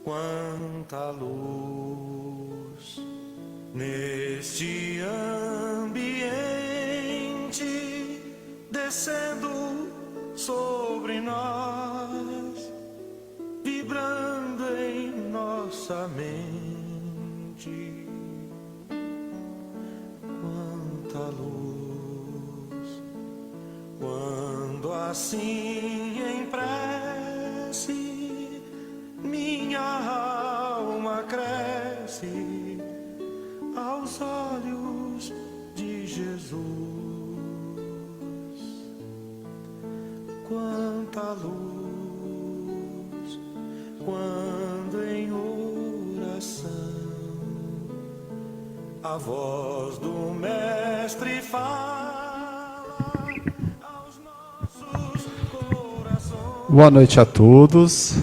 Quanta luz neste ambiente descendo sobre nós, vibrando em nossa mente. Quanta luz, quando assim em prece minha alma cresce aos olhos de Jesus. Quanta luz, quando em oração a voz do Mestre fala aos nossos corações. Boa noite a todos.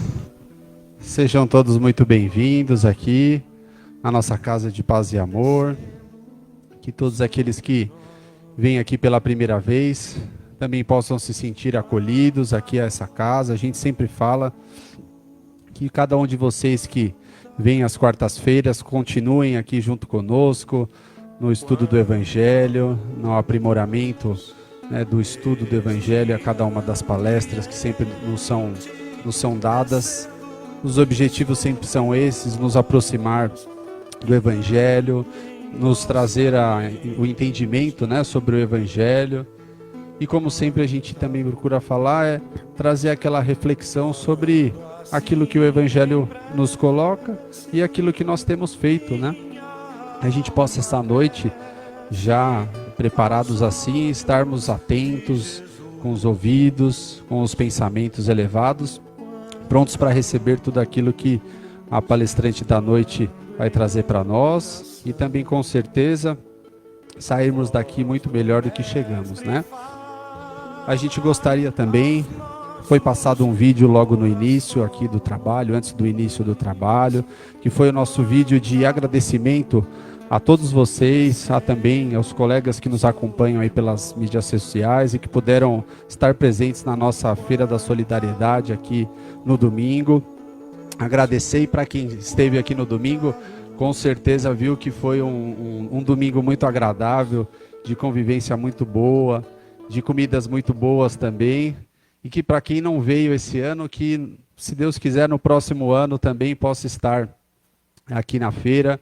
Sejam todos muito bem-vindos aqui na nossa casa de paz e amor. Que todos aqueles que vêm aqui pela primeira vez também possam se sentir acolhidos aqui a essa casa. A gente sempre fala que cada um de vocês que vem às quartas-feiras continuem aqui junto conosco no estudo do Evangelho, no aprimoramento, né, do estudo do Evangelho a cada uma das palestras que sempre nos são dadas. Os objetivos sempre são esses: nos aproximar do Evangelho, nos trazer o entendimento, né, sobre o Evangelho. E como sempre a gente também procura falar, trazer aquela reflexão sobre aquilo que o Evangelho nos coloca e aquilo que nós temos feito, né? A gente possa essa noite, já preparados assim, estarmos atentos, com os ouvidos, com os pensamentos elevados, prontos para receber tudo aquilo que a palestrante da noite vai trazer para nós e também, com certeza, sairmos daqui muito melhor do que chegamos, né? A gente gostaria também, foi passado um vídeo logo no início aqui do trabalho, antes do início do trabalho, que foi o nosso vídeo de agradecimento a todos vocês, também aos colegas que nos acompanham aí pelas mídias sociais e que puderam estar presentes na nossa Feira da Solidariedade aqui no domingo. Agradecer, para quem esteve aqui no domingo, com certeza viu que foi um domingo muito agradável, de convivência muito boa, de comidas muito boas também, e que para quem não veio esse ano, que se Deus quiser no próximo ano também possa estar aqui na feira,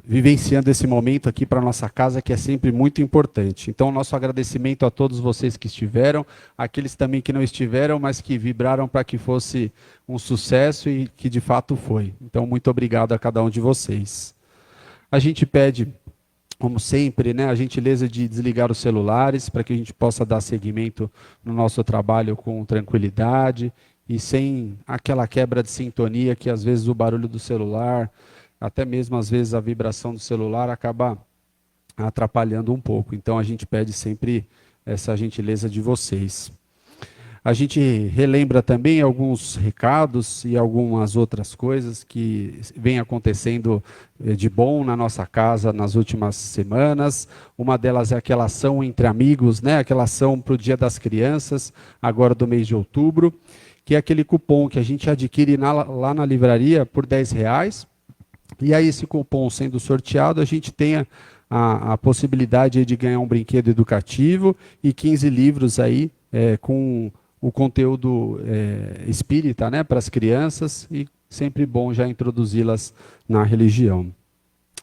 vivenciando esse momento aqui para a nossa casa, que é sempre muito importante. Então, nosso agradecimento a todos vocês que estiveram, aqueles também que não estiveram, mas que vibraram para que fosse um sucesso e que de fato foi. Então, muito obrigado a cada um de vocês. A gente pede, como sempre, né, a gentileza de desligar os celulares para que a gente possa dar seguimento no nosso trabalho com tranquilidade e sem aquela quebra de sintonia que às vezes o barulho do celular, até mesmo às vezes a vibração do celular acaba atrapalhando um pouco. Então a gente pede sempre essa gentileza de vocês. A gente relembra também alguns recados e algumas outras coisas que vem acontecendo de bom na nossa casa nas últimas semanas. Uma delas é aquela ação entre amigos, né? Aquela ação para o Dia das Crianças, agora do mês de outubro, que é aquele cupom que a gente adquire lá na livraria por R$10. E aí esse cupom sendo sorteado, a gente tem a possibilidade de ganhar um brinquedo educativo e 15 livros aí com o conteúdo espírita, né, para as crianças, e sempre bom já introduzi-las na religião.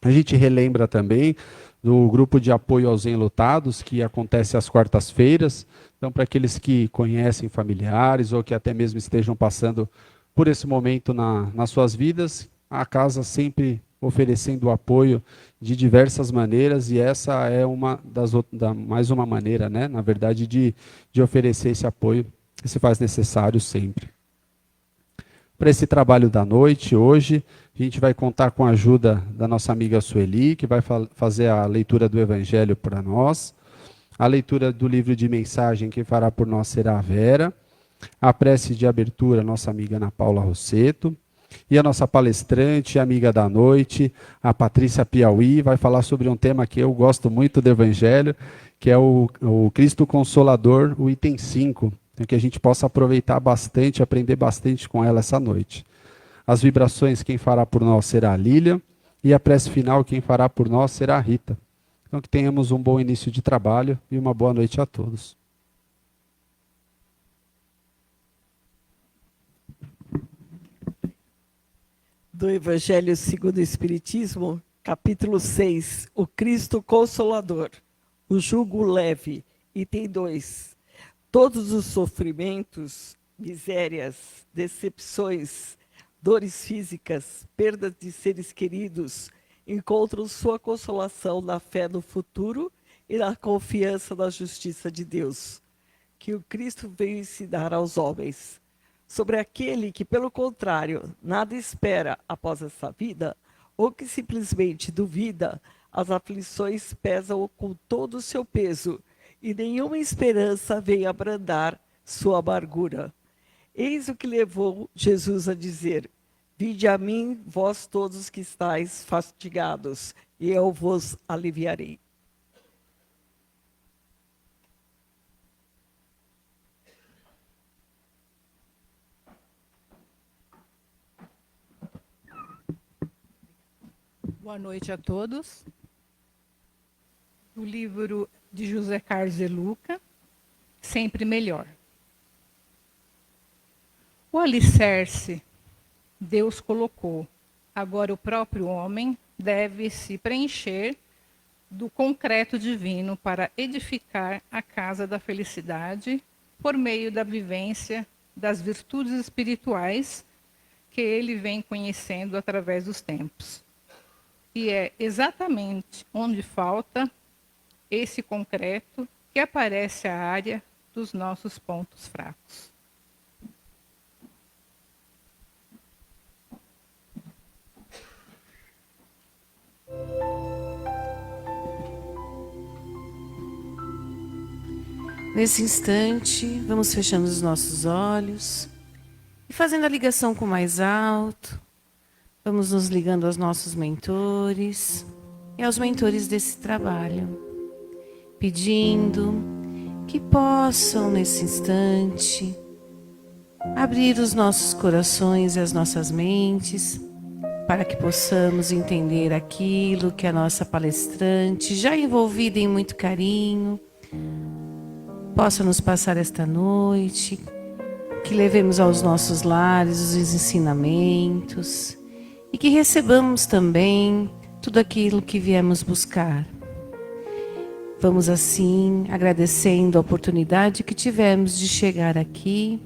A gente relembra também do grupo de apoio aos enlutados, que acontece às quartas-feiras. Então, para aqueles que conhecem familiares ou que até mesmo estejam passando por esse momento nas suas vidas, a casa sempre oferecendo apoio de diversas maneiras, e essa é mais uma maneira, né, na verdade, de oferecer esse apoio que se faz necessário sempre. Para esse trabalho da noite, hoje, a gente vai contar com a ajuda da nossa amiga Sueli, que vai fazer a leitura do Evangelho para nós. A leitura do livro de mensagem que fará por nós será a Vera. A prece de abertura, nossa amiga Ana Paula Rosseto. E a nossa palestrante, amiga da noite, a Patrícia Piauí, vai falar sobre um tema que eu gosto muito do Evangelho, que é o Cristo Consolador, o item 5. Que a gente possa aproveitar bastante, aprender bastante com ela essa noite. As vibrações, quem fará por nós será a Lília. E a prece final, quem fará por nós será a Rita. Então, que tenhamos um bom início de trabalho e uma boa noite a todos. Do Evangelho segundo o Espiritismo, capítulo 6, o Cristo Consolador, o jugo leve, item 2. Todos os sofrimentos, misérias, decepções, dores físicas, perdas de seres queridos, encontram sua consolação na fé no futuro e na confiança na justiça de Deus, que o Cristo veio ensinar aos homens. Sobre aquele que, pelo contrário, nada espera após essa vida, ou que simplesmente duvida, as aflições pesam com todo o seu peso, e nenhuma esperança vem abrandar sua amargura. Eis o que levou Jesus a dizer: vinde a mim, vós todos que estáis fatigados, e eu vos aliviarei. Boa noite a todos. Do livro de José Carlos de Luca, Sempre Melhor. O alicerce Deus colocou. Agora o próprio homem deve se preencher do concreto divino para edificar a casa da felicidade por meio da vivência das virtudes espirituais que ele vem conhecendo através dos tempos. E é exatamente onde falta esse concreto que aparece a área dos nossos pontos fracos. Nesse instante, vamos fechando os nossos olhos e fazendo a ligação com o mais alto. Vamos nos ligando aos nossos mentores e aos mentores desse trabalho, pedindo que possam, nesse instante, abrir os nossos corações e as nossas mentes para que possamos entender aquilo que a nossa palestrante, já envolvida em muito carinho, possa nos passar esta noite, que levemos aos nossos lares os ensinamentos e que recebamos também tudo aquilo que viemos buscar. Vamos assim, agradecendo a oportunidade que tivemos de chegar aqui,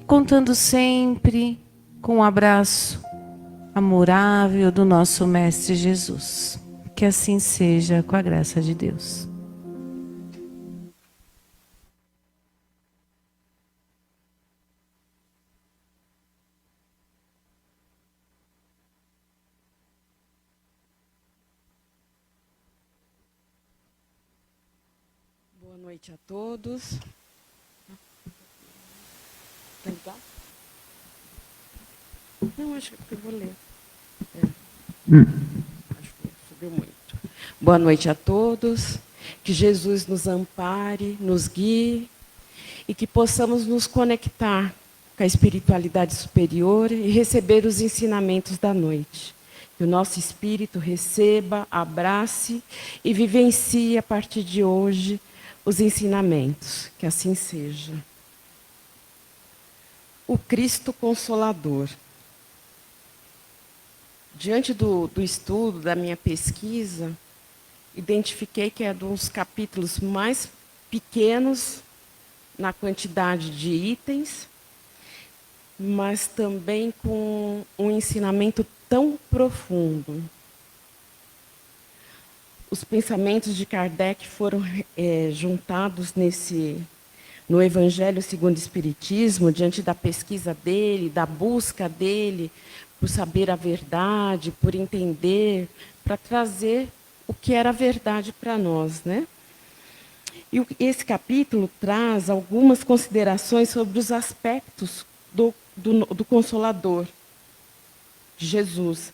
contando sempre com o abraço amorável do nosso Mestre Jesus. Que assim seja, com a graça de Deus. Boa noite a todos. Tá igual? Não, acho que eu vou ler. Acho que subiu muito. Boa noite a todos. Que Jesus nos ampare, nos guie e que possamos nos conectar com a espiritualidade superior e receber os ensinamentos da noite. Que o nosso espírito receba, abrace e vivencie a partir de hoje os ensinamentos. Que assim seja. O Cristo Consolador. Diante do estudo, da minha pesquisa, identifiquei que é dos capítulos mais pequenos na quantidade de itens, mas também com um ensinamento tão profundo. Os pensamentos de Kardec foram juntados no Evangelho segundo o Espiritismo, diante da pesquisa dele, da busca dele, por saber a verdade, por entender, para trazer o que era a verdade para nós, né? E esse capítulo traz algumas considerações sobre os aspectos do Consolador, de Jesus,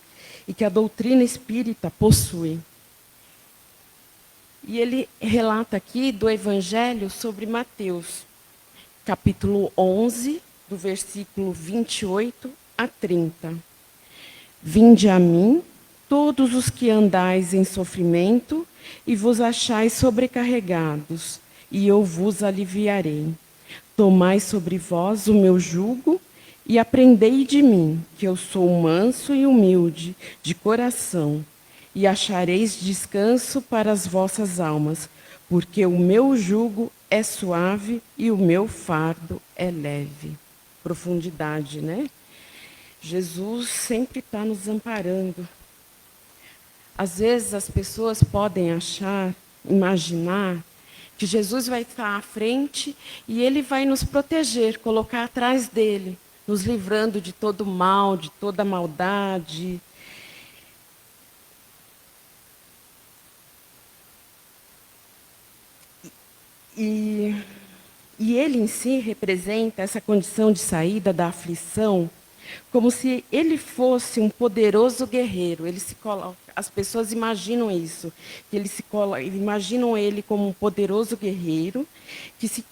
e que a doutrina espírita possui. E ele relata aqui do Evangelho sobre Mateus, capítulo 11, do versículo 28 a 30. Vinde a mim, todos os que andais em sofrimento, e vos achais sobrecarregados, e eu vos aliviarei. Tomai sobre vós o meu jugo, e aprendei de mim, que eu sou manso e humilde de coração, e achareis descanso para as vossas almas, porque o meu jugo é suave e o meu fardo é leve. Profundidade, né? Jesus sempre está nos amparando. Às vezes as pessoas podem achar, imaginar, que Jesus vai estar à frente e ele vai nos proteger, colocar atrás dele, nos livrando de todo mal, de toda maldade. E ele em si representa essa condição de saída da aflição, como se ele fosse um poderoso guerreiro. Ele se coloca, as pessoas imaginam isso, que imaginam ele como um poderoso guerreiro que se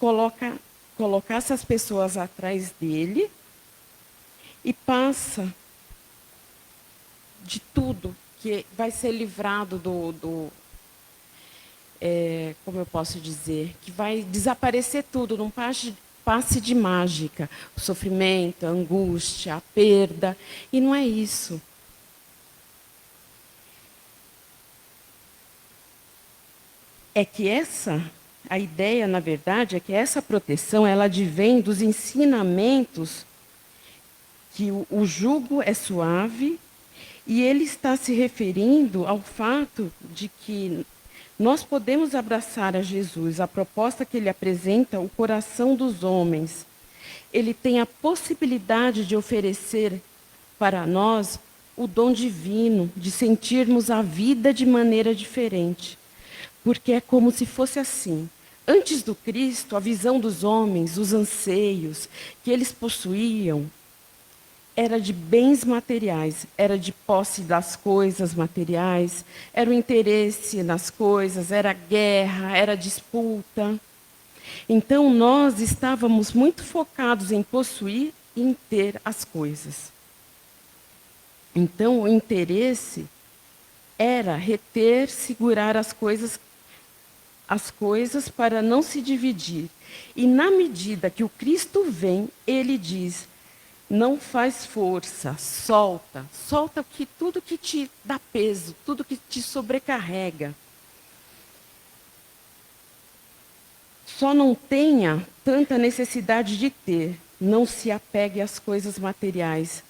colocasse as pessoas atrás dele e passa de tudo, que vai ser livrado como eu posso dizer, que vai desaparecer tudo num passe de mágica, o sofrimento, a angústia, a perda, e não é isso. É que a ideia, na verdade, é que essa proteção, ela advém dos ensinamentos que o jugo é suave, e ele está se referindo ao fato de que nós podemos abraçar a Jesus, a proposta que ele apresenta, o coração dos homens. Ele tem a possibilidade de oferecer para nós o dom divino, de sentirmos a vida de maneira diferente. Porque é como se fosse assim. Antes do Cristo, a visão dos homens, os anseios que eles possuíam, era de bens materiais, era de posse das coisas materiais, era o interesse nas coisas, era guerra, era disputa. Então, nós estávamos muito focados em possuir e em ter as coisas. Então, o interesse era reter, segurar as coisas para não se dividir. E na medida que o Cristo vem, ele diz: não faz força, solta tudo que te dá peso, tudo que te sobrecarrega. Só não tenha tanta necessidade de ter, não se apegue às coisas materiais,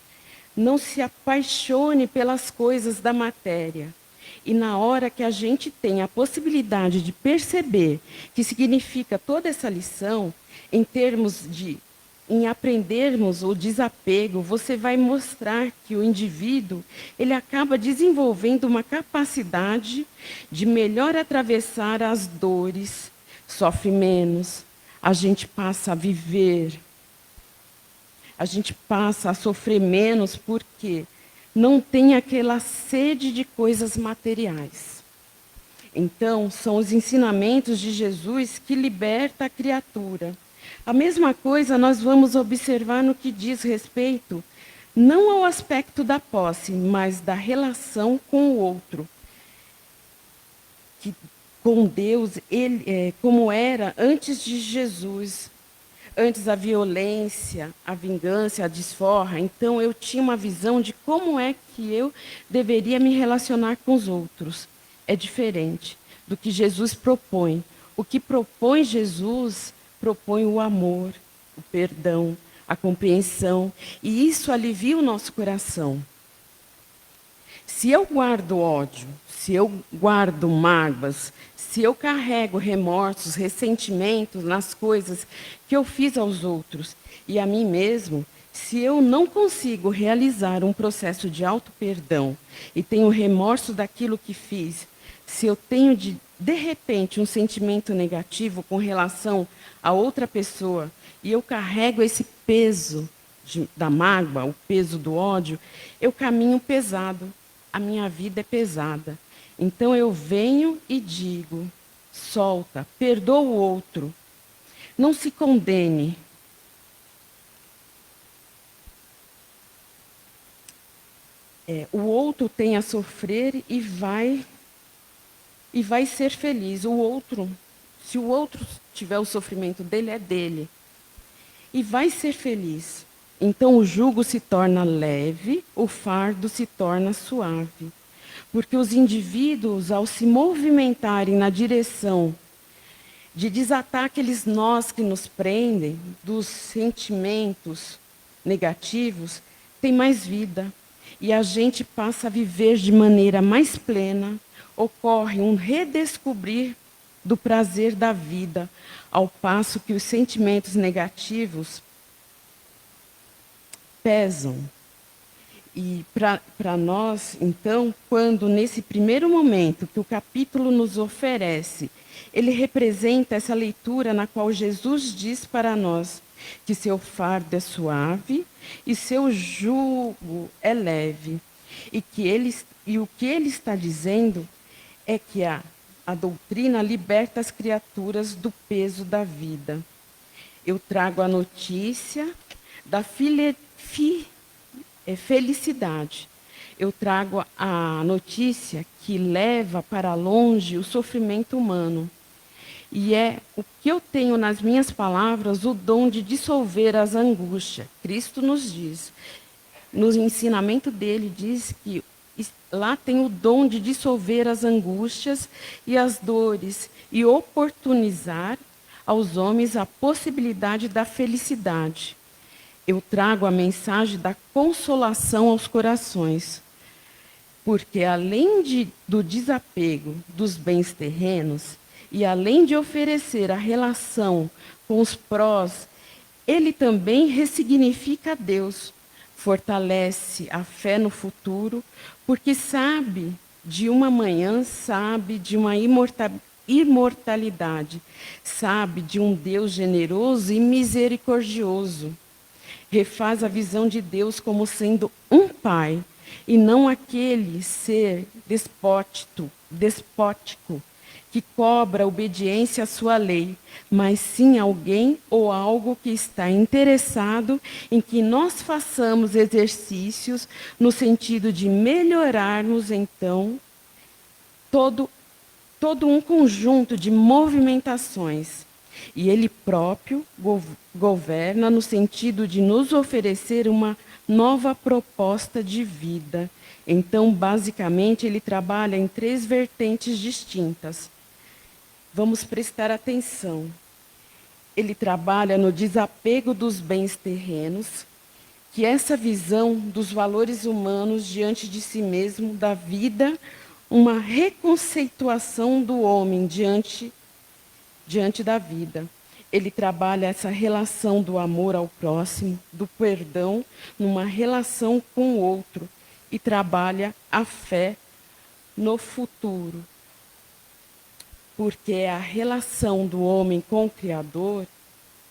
não se apaixone pelas coisas da matéria. E na hora que a gente tem a possibilidade de perceber que significa toda essa lição, em aprendermos o desapego, você vai mostrar que o indivíduo ele acaba desenvolvendo uma capacidade de melhor atravessar as dores, sofre menos, a gente passa a viver, a gente passa a sofrer menos porque não tem aquela sede de coisas materiais. Então, são os ensinamentos de Jesus que liberta a criatura. A mesma coisa nós vamos observar no que diz respeito, não ao aspecto da posse, mas da relação com o outro. Com Deus, como era antes de Jesus. Antes a violência, a vingança, a desforra. Então eu tinha uma visão de como é que eu deveria me relacionar com os outros. É diferente do que Jesus propõe. O que propõe Jesus, propõe o amor, o perdão, a compreensão. E isso alivia o nosso coração. Se eu guardo ódio, se eu guardo mágoas, se eu carrego remorsos, ressentimentos nas coisas que eu fiz aos outros e a mim mesmo, se eu não consigo realizar um processo de auto-perdão e tenho remorso daquilo que fiz, se eu tenho de repente um sentimento negativo com relação a outra pessoa e eu carrego esse peso da mágoa, o peso do ódio, eu caminho pesado, a minha vida é pesada. Então eu venho e digo, solta, perdoa o outro, não se condene. o outro tem a sofrer e vai ser feliz. O outro, se o outro tiver o sofrimento dele, é dele. E vai ser feliz. Então o jugo se torna leve, o fardo se torna suave. Porque os indivíduos, ao se movimentarem na direção de desatar aqueles nós que nos prendem, dos sentimentos negativos, tem mais vida. E a gente passa a viver de maneira mais plena, ocorre um redescobrir do prazer da vida, ao passo que os sentimentos negativos pesam. E para nós, então, quando nesse primeiro momento que o capítulo nos oferece, ele representa essa leitura na qual Jesus diz para nós que seu fardo é suave e seu jugo é leve. E o que ele está dizendo é que a doutrina liberta as criaturas do peso da vida. Eu trago a notícia da felicidade. Eu trago a notícia que leva para longe o sofrimento humano. E é o que eu tenho nas minhas palavras, o dom de dissolver as angústias. Cristo nos diz, no ensinamento dele, diz que lá tem o dom de dissolver as angústias e as dores e oportunizar aos homens a possibilidade da felicidade. Eu trago a mensagem da consolação aos corações, porque além do desapego dos bens terrenos, e além de oferecer a relação com os prós, ele também ressignifica Deus, fortalece a fé no futuro, porque sabe de uma manhã, sabe de uma imortalidade, sabe de um Deus generoso e misericordioso. Refaz a visão de Deus como sendo um pai, e não aquele ser despótico, que cobra obediência à sua lei, mas sim alguém ou algo que está interessado em que nós façamos exercícios no sentido de melhorarmos, então, todo um conjunto de movimentações. E ele próprio governa no sentido de nos oferecer uma nova proposta de vida. Então, basicamente, ele trabalha em 3 vertentes distintas. Vamos prestar atenção. Ele trabalha no desapego dos bens terrenos, que é essa visão dos valores humanos diante de si mesmo, da vida, uma reconceituação do homem diante da vida. Ele trabalha essa relação do amor ao próximo, do perdão, numa relação com o outro, e trabalha a fé no futuro. Porque a relação do homem com o Criador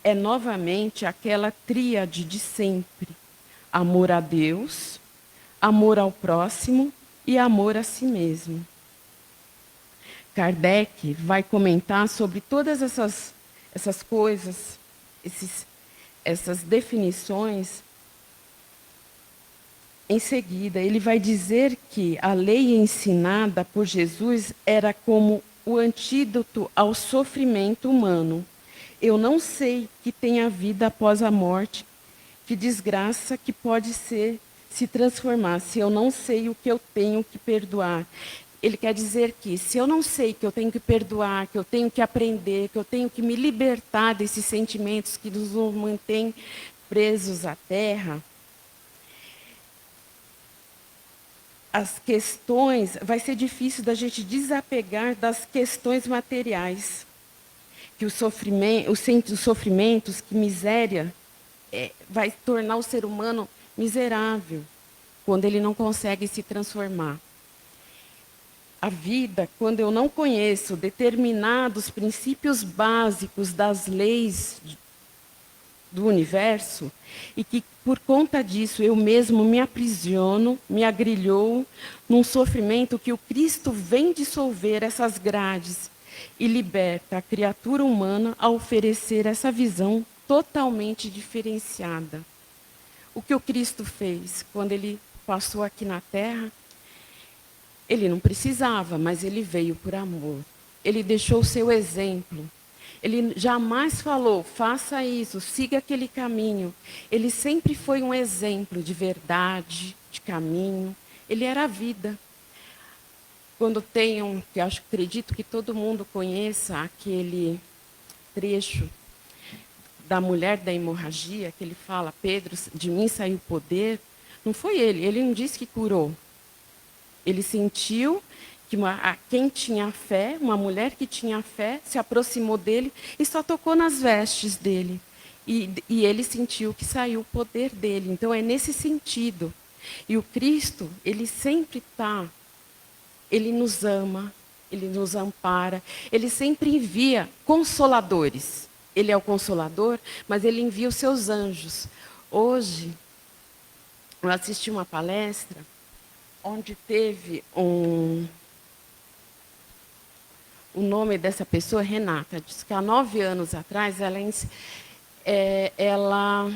é novamente aquela tríade de sempre: amor a Deus, amor ao próximo e amor a si mesmo. Kardec vai comentar sobre todas essas coisas, essas definições. Em seguida, ele vai dizer que a lei ensinada por Jesus era como o antídoto ao sofrimento humano. Eu não sei que tem a vida após a morte, que desgraça que pode se transformar, se eu não sei o que eu tenho que perdoar. Ele quer dizer que, se eu não sei que eu tenho que perdoar, que eu tenho que aprender, que eu tenho que me libertar desses sentimentos que nos mantêm presos à terra, as questões, vai ser difícil da gente desapegar das questões materiais. Que os sofrimentos, que miséria, vai tornar o ser humano miserável, quando ele não consegue se transformar. A vida, quando eu não conheço determinados princípios básicos das leis do universo, e que por conta disso eu mesmo me aprisiono, me agrilhou num sofrimento, que o Cristo vem dissolver essas grades e liberta a criatura humana a oferecer essa visão totalmente diferenciada. O que o Cristo fez quando ele passou aqui na Terra, ele não precisava, mas ele veio por amor. Ele deixou o seu exemplo. Ele jamais falou, faça isso, siga aquele caminho. Ele sempre foi um exemplo de verdade, de caminho. Ele era a vida. Quando tem que acredito que todo mundo conheça aquele trecho da mulher da hemorragia, que ele fala, Pedro, de mim saiu poder. Não foi ele não disse que curou. Ele sentiu que quem tinha fé, uma mulher que tinha fé, se aproximou dele e só tocou nas vestes dele. E ele sentiu que saiu o poder dele. Então, é nesse sentido. E o Cristo, ele sempre está, ele nos ama, ele nos ampara, ele sempre envia consoladores. Ele é o consolador, mas ele envia os seus anjos. Hoje, eu assisti uma palestra onde teve o nome dessa pessoa, Renata, disse que há 9 anos atrás ela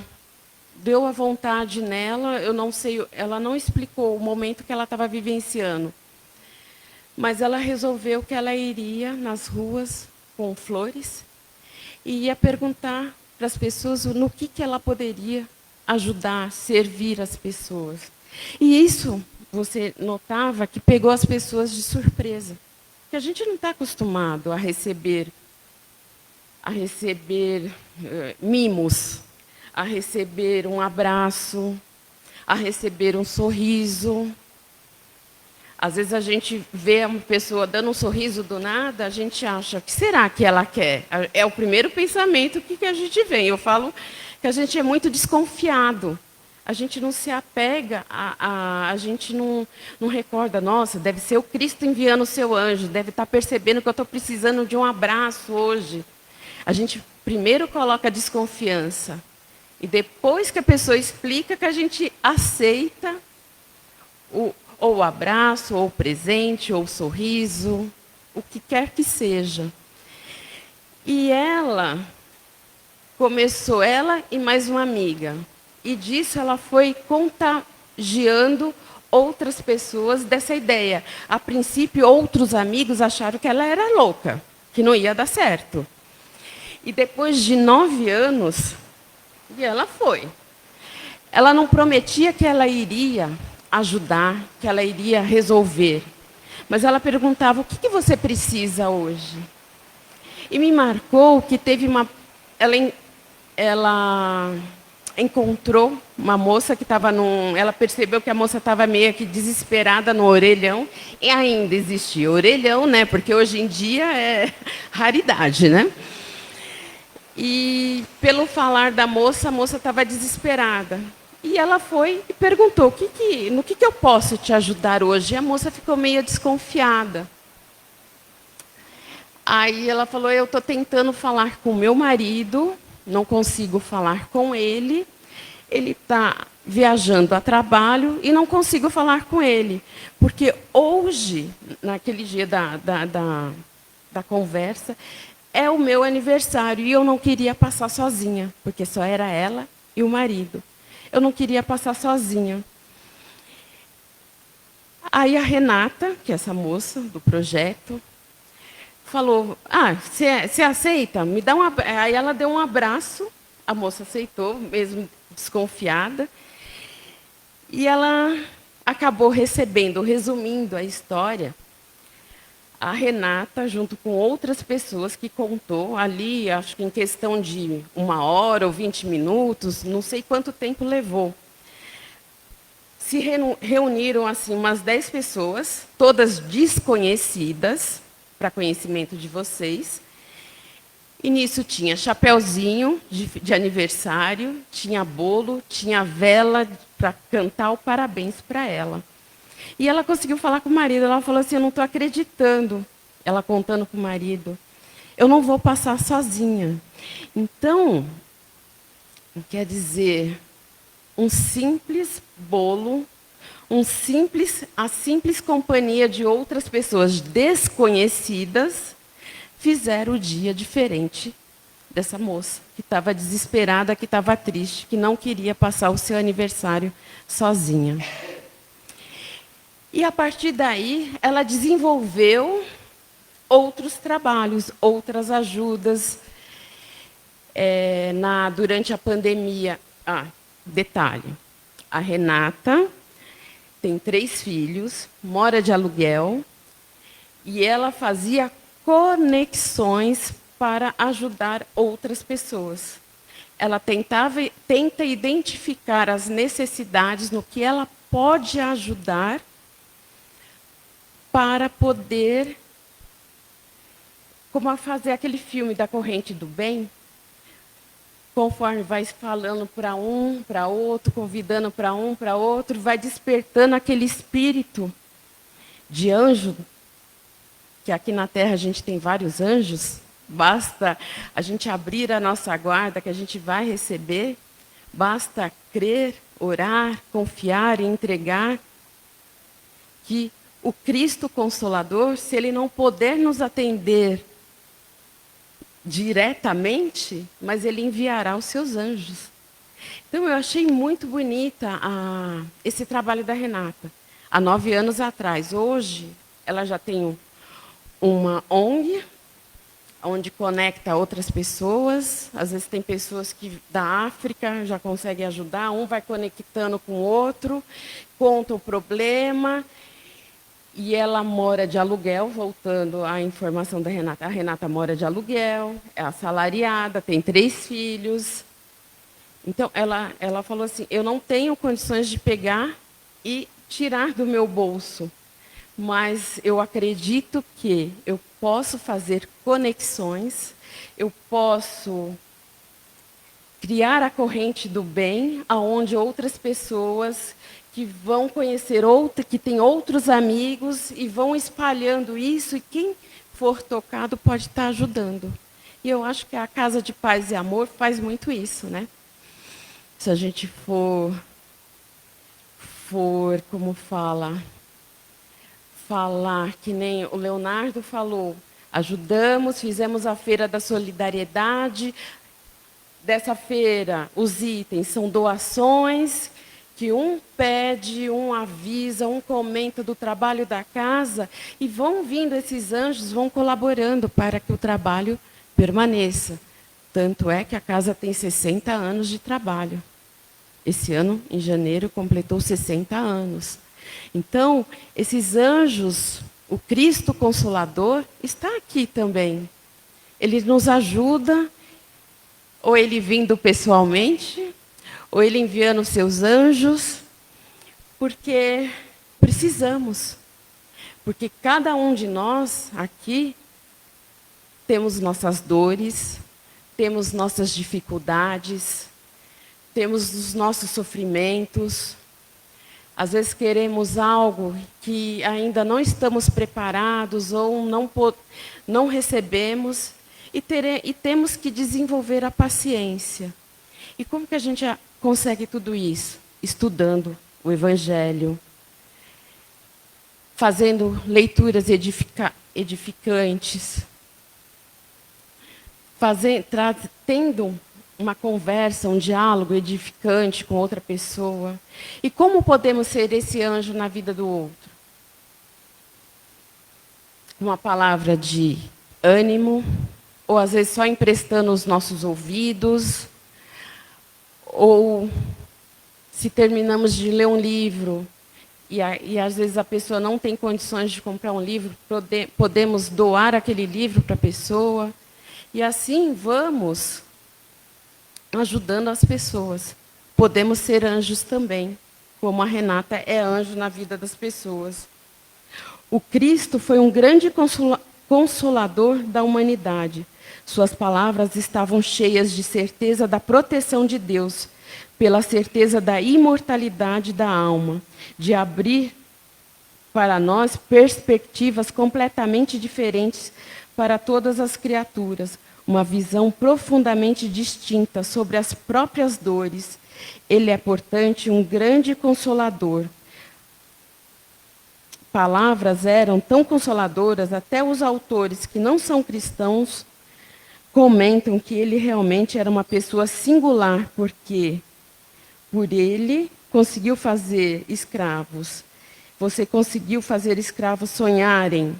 deu a vontade nela, eu não sei, ela não explicou o momento que ela estava vivenciando, mas ela resolveu que ela iria nas ruas com flores e ia perguntar para as pessoas no que ela poderia ajudar, servir as pessoas. E isso, você notava que pegou as pessoas de surpresa. Porque a gente não está acostumado a receber mimos, a receber um abraço, a receber um sorriso. Às vezes a gente vê uma pessoa dando um sorriso do nada, a gente acha, o que será que ela quer? É o primeiro pensamento que a gente vem. Eu falo que a gente é muito desconfiado. A gente não se apega, a gente não recorda, nossa, deve ser o Cristo enviando o seu anjo, deve estar percebendo que eu estou precisando de um abraço hoje. A gente primeiro coloca a desconfiança. E depois que a pessoa explica, que a gente aceita ou o abraço, ou o presente, ou o sorriso, o que quer que seja. E ela começou, ela e mais uma amiga. E disso ela foi contagiando outras pessoas dessa ideia. A princípio, outros amigos acharam que ela era louca, que não ia dar certo. E depois de 9 anos, e ela foi. Ela não prometia que ela iria ajudar, que ela iria resolver. Mas ela perguntava, o que você precisa hoje? E me marcou que teve uma... Ela encontrou uma moça que estava ela percebeu que a moça estava meio que desesperada no orelhão, e ainda existia orelhão, né? Porque hoje em dia é raridade, né? E pelo falar da moça, a moça estava desesperada. E ela foi e perguntou, no que eu posso te ajudar hoje? E a moça ficou meio desconfiada. Aí ela falou, eu estou tentando falar com o meu marido, não consigo falar com ele está viajando a trabalho e não consigo falar com ele. Porque hoje, naquele dia da conversa, é o meu aniversário e eu não queria passar sozinha, porque só era ela e o marido. Eu não queria passar sozinha. Aí a Renata, que é essa moça do projeto, falou, você aceita? Me dá Aí ela deu um abraço, a moça aceitou, mesmo desconfiada, e ela acabou recebendo, resumindo a história, a Renata, junto com outras pessoas que contou ali, acho que em questão de 1 hora ou 20 minutos, não sei quanto tempo levou. Se reuniram assim umas 10 pessoas, todas desconhecidas, para conhecimento de vocês. E nisso tinha chapeuzinho de aniversário, tinha bolo, tinha vela para cantar o parabéns para ela. E ela conseguiu falar com o marido, ela falou assim, eu não estou acreditando. Ela contando para o marido, eu não vou passar sozinha. Então, quer dizer, um simples bolo, a simples companhia de outras pessoas desconhecidas, fizeram o dia diferente dessa moça, que estava desesperada, que estava triste, que não queria passar o seu aniversário sozinha. E a partir daí, ela desenvolveu outros trabalhos, outras ajudas. Durante a pandemia, detalhe, a Renata tem 3 filhos, mora de aluguel, e ela fazia conexões para ajudar outras pessoas. Ela tenta identificar as necessidades no que ela pode ajudar para poder, como a fazer aquele filme da Corrente do Bem, conforme vai falando para um, para outro, convidando para um, para outro, vai despertando aquele espírito de anjo, que aqui na Terra a gente tem vários anjos, basta a gente abrir a nossa guarda que a gente vai receber, basta crer, orar, confiar e entregar, que o Cristo Consolador, se Ele não puder nos atender diretamente, mas Ele enviará os seus anjos. Então, eu achei muito bonita esse trabalho da Renata. Há 9 anos atrás. Hoje, ela já tem uma ONG, onde conecta outras pessoas. Às vezes tem pessoas da África já conseguem ajudar. Um vai conectando com o outro, conta o problema. E ela mora de aluguel, voltando à informação da Renata. A Renata mora de aluguel, é assalariada, tem 3 filhos. Então, ela falou assim, eu não tenho condições de pegar e tirar do meu bolso, mas eu acredito que eu posso fazer conexões, eu posso criar a corrente do bem, aonde outras pessoas que vão conhecer que tem outros amigos e vão espalhando isso, e quem for tocado pode estar ajudando. E eu acho que a Casa de Paz e Amor faz muito isso, né? Se a gente for como falar que nem o Leonardo falou, ajudamos, fizemos a Feira da Solidariedade. Dessa feira, os itens são doações, que um pede, um avisa, um comenta do trabalho da casa, e vão vindo esses anjos, vão colaborando para que o trabalho permaneça. Tanto é que a casa tem 60 anos de trabalho. Esse ano, em janeiro, completou 60 anos. Então, esses anjos, o Cristo Consolador, está aqui também. Ele nos ajuda, ou ele vindo pessoalmente, ou ele enviando os seus anjos, porque precisamos. Porque cada um de nós aqui temos nossas dores, temos nossas dificuldades, temos os nossos sofrimentos. Às vezes queremos algo que ainda não estamos preparados ou não recebemos, e temos que desenvolver a paciência. E como que a gente consegue tudo isso? Estudando o Evangelho, fazendo leituras edificantes, tendo uma conversa, um diálogo edificante com outra pessoa. E como podemos ser esse anjo na vida do outro? Uma palavra de ânimo, ou às vezes só emprestando os nossos ouvidos, ou se terminamos de ler um livro e às vezes a pessoa não tem condições de comprar um livro, podemos doar aquele livro para a pessoa. E assim vamos ajudando as pessoas. Podemos ser anjos também, como a Renata é anjo na vida das pessoas. O Cristo foi um grande consolador da humanidade. Suas palavras estavam cheias de certeza da proteção de Deus, pela certeza da imortalidade da alma, de abrir para nós perspectivas completamente diferentes para todas as criaturas, uma visão profundamente distinta sobre as próprias dores. Ele é, portanto, um grande consolador. Palavras eram tão consoladoras, até os autores que não são cristãos comentam que ele realmente era uma pessoa singular, porque por ele conseguiu fazer escravos você conseguiu fazer escravos sonharem.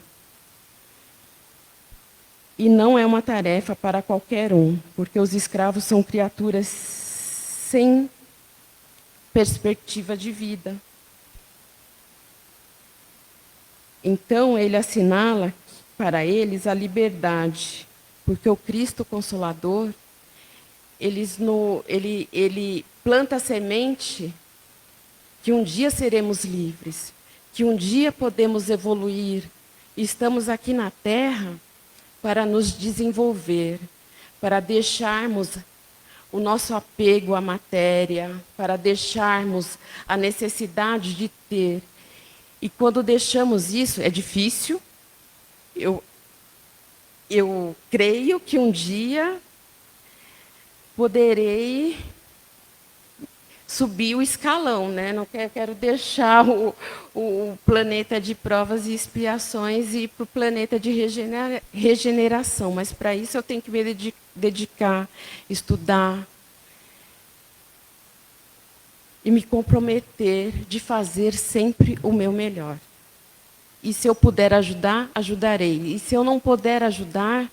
E não é uma tarefa para qualquer um, porque os escravos são criaturas sem perspectiva de vida. Então, ele assinala para eles a liberdade, porque o Cristo Consolador, ele planta a semente que um dia seremos livres, que um dia podemos evoluir. E estamos aqui na Terra para nos desenvolver, para deixarmos o nosso apego à matéria, para deixarmos a necessidade de ter. E quando deixamos isso, é difícil. Eu creio que um dia poderei subir o escalão, né? Não quero deixar o planeta de provas e expiações e ir para o planeta de regeneração. Mas para isso eu tenho que me dedicar, estudar e me comprometer de fazer sempre o meu melhor. E se eu puder ajudar, ajudarei. E se eu não puder ajudar,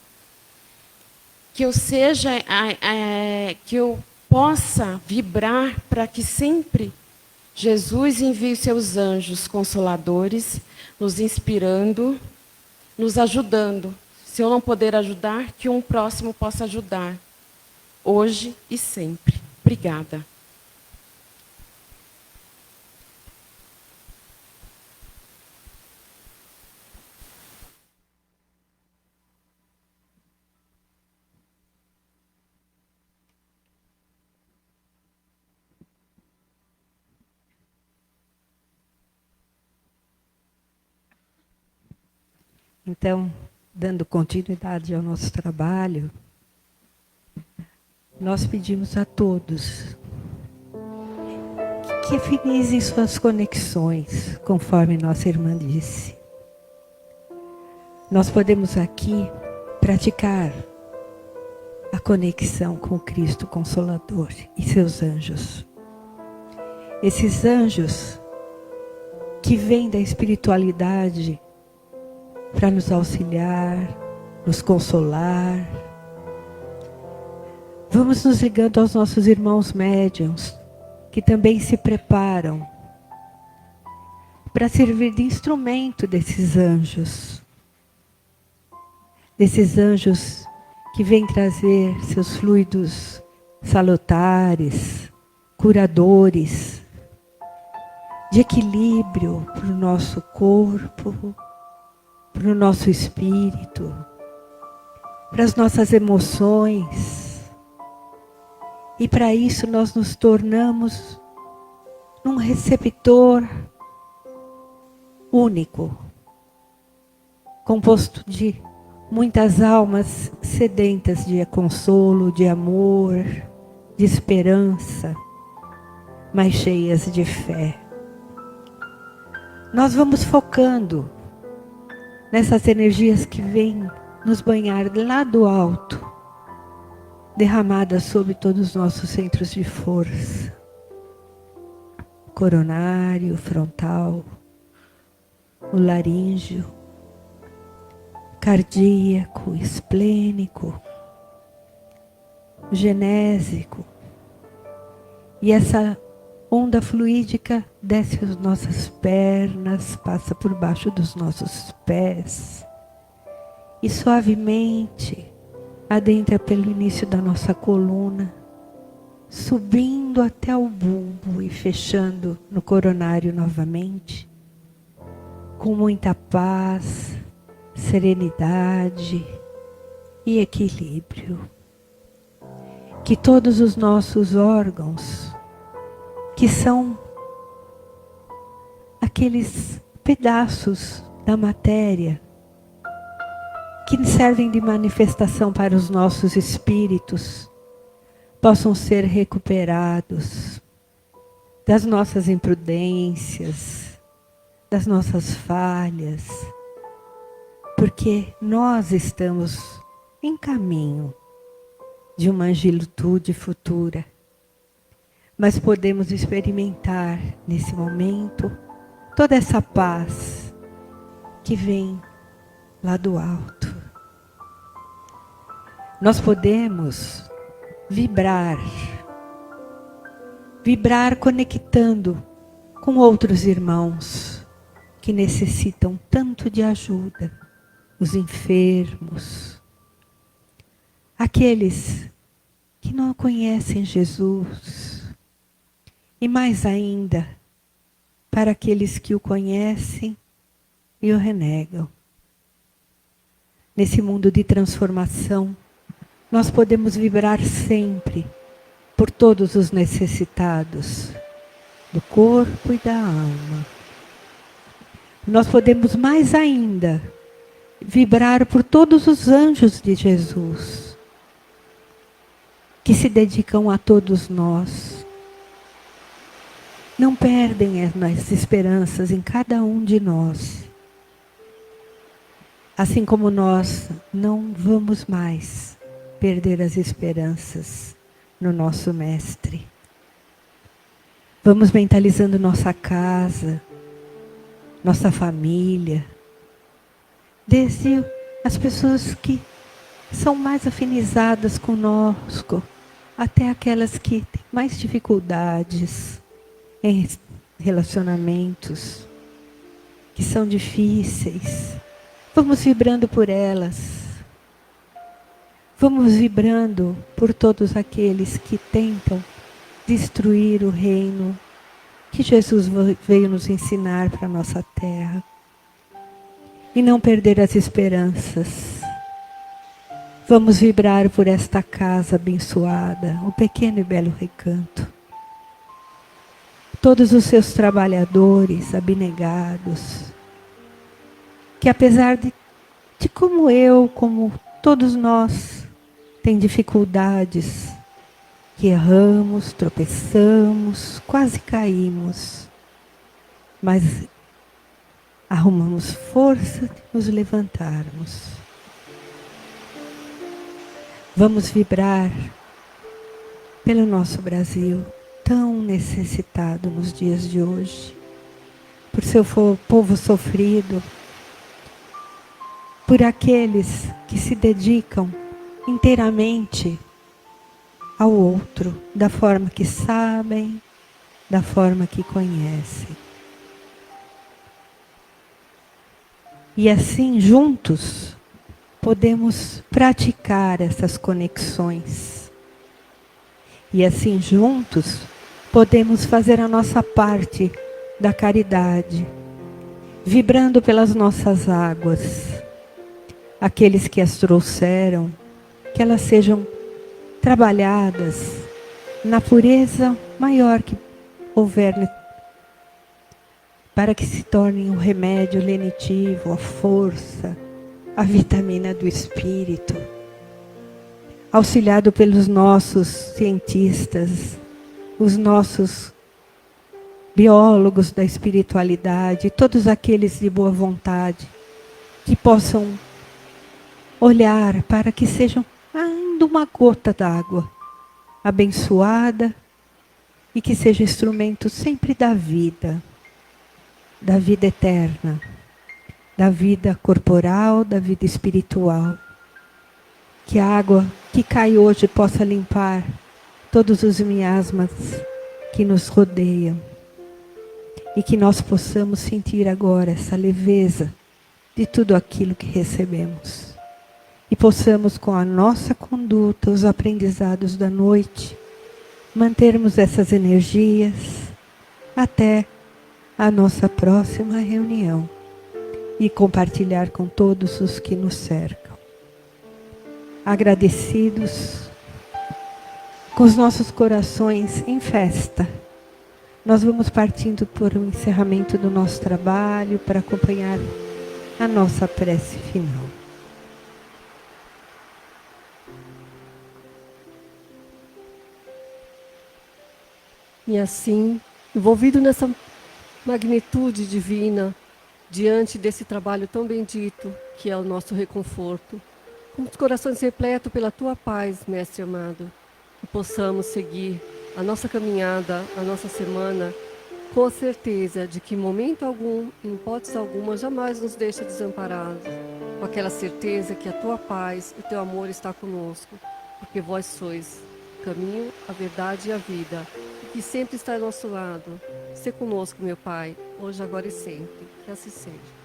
que eu seja, que eu possa vibrar para que sempre Jesus envie os seus anjos consoladores, nos inspirando, nos ajudando. Se eu não puder ajudar, que um próximo possa ajudar, hoje e sempre. Obrigada. Então, dando continuidade ao nosso trabalho, nós pedimos a todos que afinizem suas conexões, conforme nossa irmã disse. Nós podemos aqui praticar a conexão com o Cristo Consolador e seus anjos. Esses anjos que vêm da espiritualidade para nos auxiliar, nos consolar. Vamos nos ligando aos nossos irmãos médiuns, que também se preparam para servir de instrumento desses anjos que vêm trazer seus fluidos salutares, curadores, de equilíbrio para o nosso corpo, para o nosso espírito, para as nossas emoções. E para isso nós nos tornamos um receptor único, composto de muitas almas sedentas de consolo, de amor, de esperança, mas cheias de fé. Nós vamos focando nessas energias que vêm nos banhar lá do alto, derramadas sobre todos os nossos centros de força. Coronário, frontal, o laríngeo, cardíaco, esplênico, genésico. E essa onda fluídica desce as nossas pernas, passa por baixo dos nossos pés e suavemente adentra pelo início da nossa coluna, subindo até o bulbo e fechando no coronário novamente, com muita paz, serenidade e equilíbrio. Que todos os nossos órgãos, que são aqueles pedaços da matéria que servem de manifestação para os nossos espíritos, possam ser recuperados das nossas imprudências, das nossas falhas, porque nós estamos em caminho de uma angelitude futura. Mas podemos experimentar nesse momento toda essa paz que vem lá do alto. Nós podemos vibrar conectando com outros irmãos que necessitam tanto de ajuda, os enfermos, aqueles que não conhecem Jesus, e mais ainda, para aqueles que o conhecem e o renegam. Nesse mundo de transformação, nós podemos vibrar sempre por todos os necessitados do corpo e da alma. Nós podemos mais ainda vibrar por todos os anjos de Jesus, que se dedicam a todos nós. Não perdem as esperanças em cada um de nós. Assim como nós não vamos mais perder as esperanças no nosso Mestre. Vamos mentalizando nossa casa, nossa família, desde as pessoas que são mais afinizadas conosco, até aquelas que têm mais dificuldades em relacionamentos, que são difíceis. Vamos vibrando por elas. Vamos vibrando por todos aqueles que tentam destruir o reino que Jesus veio nos ensinar para a nossa terra. E não perder as esperanças. Vamos vibrar por esta casa abençoada, o pequeno e belo recanto. Todos os seus trabalhadores abnegados, que apesar de como eu, como todos nós, tem dificuldades, que erramos, tropeçamos, quase caímos, mas arrumamos força de nos levantarmos. Vamos vibrar pelo nosso Brasil, tão necessitado nos dias de hoje, por seu povo sofrido, por aqueles que se dedicam inteiramente ao outro, da forma que sabem, da forma que conhecem. E assim, juntos, podemos praticar essas conexões. E assim, juntos, podemos fazer a nossa parte da caridade, vibrando pelas nossas águas. Aqueles que as trouxeram, que elas sejam trabalhadas na pureza maior que houver, para que se tornem o remédio lenitivo, a força, a vitamina do espírito, auxiliado pelos nossos cientistas, os nossos biólogos da espiritualidade, todos aqueles de boa vontade, que possam olhar para que sejam ainda uma gota d'água abençoada e que seja instrumento sempre da vida eterna, da vida corporal, da vida espiritual. Que a água que cai hoje possa limpar todos os miasmas que nos rodeiam e que nós possamos sentir agora essa leveza de tudo aquilo que recebemos. E possamos, com a nossa conduta, os aprendizados da noite, mantermos essas energias até a nossa próxima reunião e compartilhar com todos os que nos cercam. Agradecidos, com os nossos corações em festa, nós vamos partindo por um encerramento do nosso trabalho para acompanhar a nossa prece final. E assim, envolvido nessa magnitude divina, diante desse trabalho tão bendito, que é o nosso reconforto, com os corações repletos pela Tua paz, Mestre amado, que possamos seguir a nossa caminhada, a nossa semana, com a certeza de que em momento algum, em hipótese alguma, jamais nos deixa desamparados, com aquela certeza que a tua paz e o teu amor está conosco, porque vós sois o caminho, a verdade e a vida, e que sempre está ao nosso lado. Sê conosco, meu Pai, hoje, agora e sempre. Que assim seja.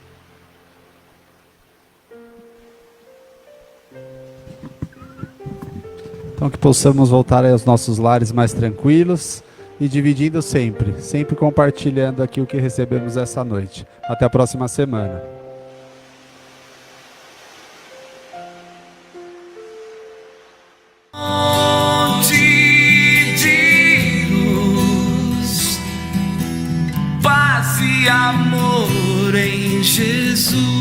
Então que possamos voltar aos nossos lares mais tranquilos e dividindo sempre, sempre compartilhando aqui o que recebemos essa noite. Até a próxima semana. Fonte de luz, paz e amor em Jesus.